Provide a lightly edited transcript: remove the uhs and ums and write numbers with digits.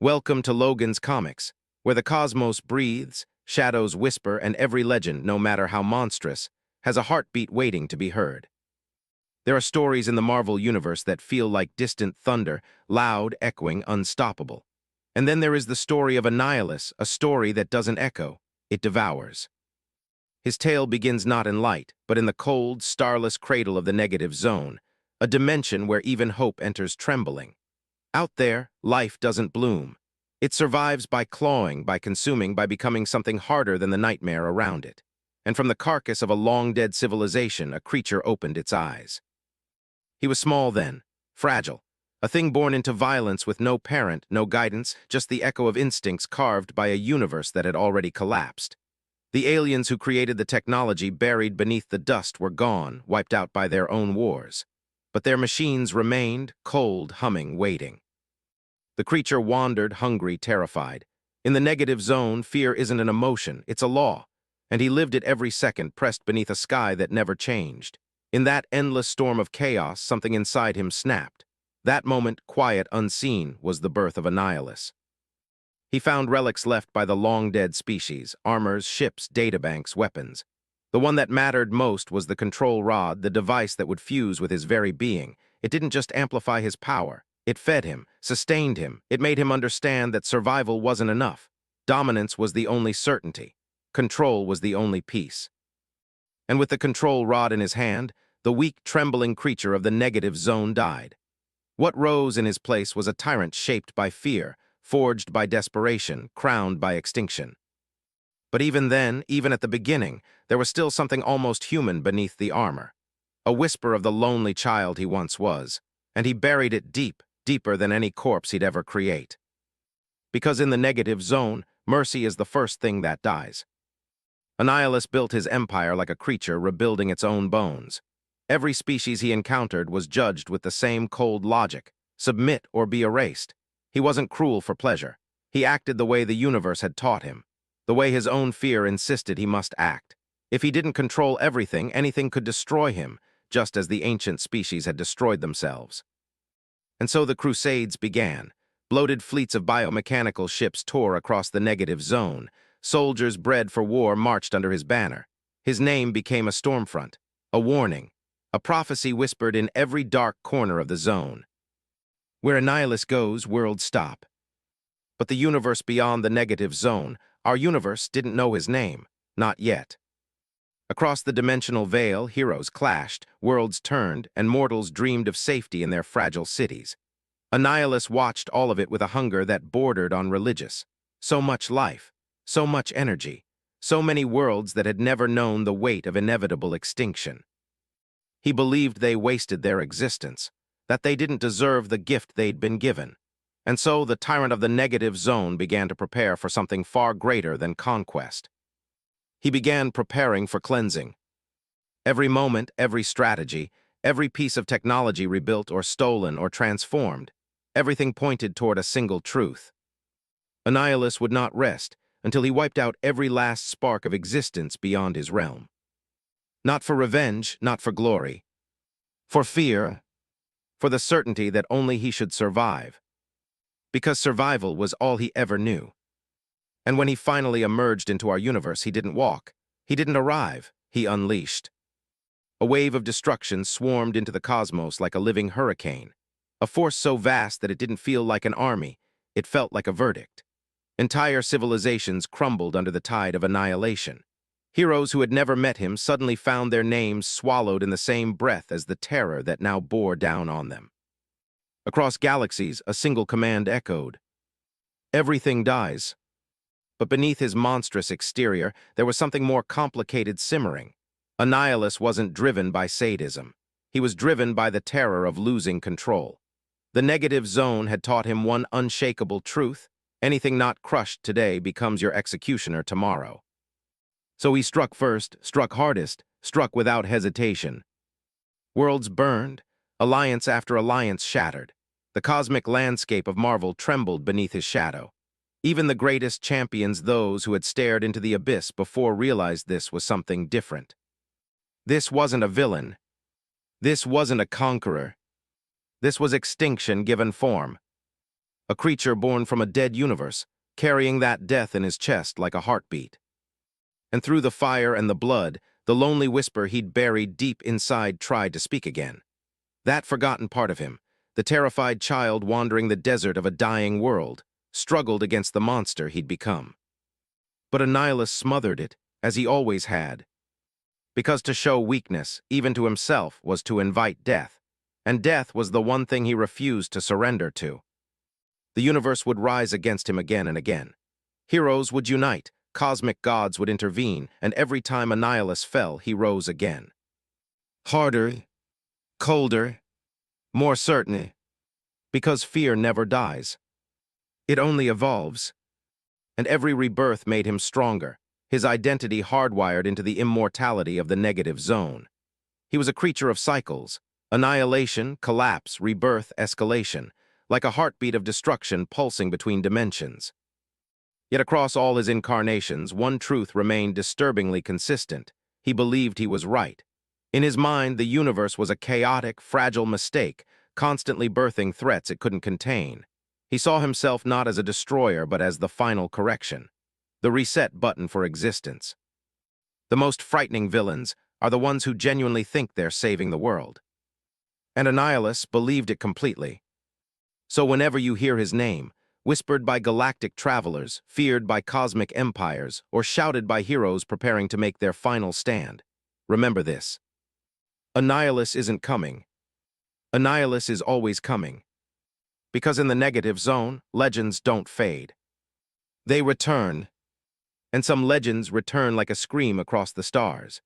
Welcome to Logan's Comics, where the cosmos breathes, shadows whisper, and every legend, no matter how monstrous, has a heartbeat waiting to be heard. There are stories in the Marvel Universe that feel like distant thunder, loud, echoing, unstoppable. And then there is the story of Annihilus, a story that doesn't echo, it devours. His tale begins not in light, but in the cold, starless cradle of the negative zone, a dimension where even hope enters trembling. Out there, life doesn't bloom. It survives by clawing, by consuming, by becoming something harder than the nightmare around it. And from the carcass of a long-dead civilization, a creature opened its eyes. He was small then, fragile, a thing born into violence with no parent, no guidance, just the echo of instincts carved by a universe that had already collapsed. The aliens who created the technology buried beneath the dust were gone, wiped out by their own wars. But their machines remained, cold, humming, waiting. The creature wandered, hungry, terrified. In the negative zone, fear isn't an emotion, it's a law. And he lived it every second, pressed beneath a sky that never changed. In that endless storm of chaos, something inside him snapped. That moment, quiet, unseen, was the birth of Annihilus. He found relics left by the long-dead species, armors, ships, databanks, weapons. The one that mattered most was the control rod, the device that would fuse with his very being. It didn't just amplify his power. It fed him, sustained him. It made him understand that survival wasn't enough. Dominance was the only certainty. Control was the only peace. And with the control rod in his hand, the weak, trembling creature of the negative zone died. What rose in his place was a tyrant shaped by fear, forged by desperation, crowned by extinction. But even then, even at the beginning, there was still something almost human beneath the armor. A whisper of the lonely child he once was, and he buried it deep, deeper than any corpse he'd ever create. Because in the negative zone, mercy is the first thing that dies. Annihilus built his empire like a creature rebuilding its own bones. Every species he encountered was judged with the same cold logic: submit or be erased. He wasn't cruel for pleasure. He acted the way the universe had taught him, the way his own fear insisted he must act. If he didn't control everything, anything could destroy him, just as the ancient species had destroyed themselves. And so the Crusades began. Bloated fleets of biomechanical ships tore across the negative zone. Soldiers bred for war marched under his banner. His name became a stormfront, a warning, a prophecy whispered in every dark corner of the zone. Where Annihilus goes, worlds stop. But the universe beyond the negative zone, our universe, didn't know his name. Not yet. Across the dimensional veil, heroes clashed, worlds turned, and mortals dreamed of safety in their fragile cities. Annihilus watched all of it with a hunger that bordered on religious. So much life, so much energy, so many worlds that had never known the weight of inevitable extinction. He believed they wasted their existence, that they didn't deserve the gift they'd been given. And so the tyrant of the negative zone began to prepare for something far greater than conquest. He began preparing for cleansing. Every moment, every strategy, every piece of technology rebuilt or stolen or transformed, everything pointed toward a single truth. Annihilus would not rest until he wiped out every last spark of existence beyond his realm. Not for revenge, not for glory. For fear, for the certainty that only he should survive. Because survival was all he ever knew. And when he finally emerged into our universe, he didn't walk. He didn't arrive. He unleashed. A wave of destruction swarmed into the cosmos like a living hurricane. A force so vast that it didn't feel like an army. It felt like a verdict. Entire civilizations crumbled under the tide of annihilation. Heroes who had never met him suddenly found their names swallowed in the same breath as the terror that now bore down on them. Across galaxies, a single command echoed. Everything dies. But beneath his monstrous exterior, there was something more complicated simmering. Annihilus wasn't driven by sadism. He was driven by the terror of losing control. The negative zone had taught him one unshakable truth: anything not crushed today becomes your executioner tomorrow. So he struck first, struck hardest, struck without hesitation. Worlds burned, alliance after alliance shattered. The cosmic landscape of Marvel trembled beneath his shadow. Even the greatest champions, those who had stared into the abyss before, realized this was something different. This wasn't a villain. This wasn't a conqueror. This was extinction given form. a creature born from a dead universe, carrying that death in his chest like a heartbeat. And through the fire and the blood, the lonely whisper he'd buried deep inside tried to speak again. That forgotten part of him, the terrified child wandering the desert of a dying world, struggled against the monster he'd become. But Annihilus smothered it, as he always had. Because to show weakness, even to himself, was to invite death. And death was the one thing he refused to surrender to. The universe would rise against him again and again. Heroes would unite, cosmic gods would intervene, and every time Annihilus fell, he rose again. Harder, colder, more certain, because fear never dies. It only evolves. And every rebirth made him stronger, his identity hardwired into the immortality of the negative zone. He was a creature of cycles, annihilation, collapse, rebirth, escalation, like a heartbeat of destruction pulsing between dimensions. Yet across all his incarnations, one truth remained disturbingly consistent. He believed he was right. In his mind, the universe was a chaotic, fragile mistake, constantly birthing threats it couldn't contain. He saw himself not as a destroyer, but as the final correction, the reset button for existence. The most frightening villains are the ones who genuinely think they're saving the world. And Annihilus believed it completely. So whenever you hear his name, whispered by galactic travelers, feared by cosmic empires, or shouted by heroes preparing to make their final stand, remember this. Annihilus isn't coming. Annihilus is always coming. Because in the negative zone, legends don't fade. They return. And some legends return like a scream across the stars.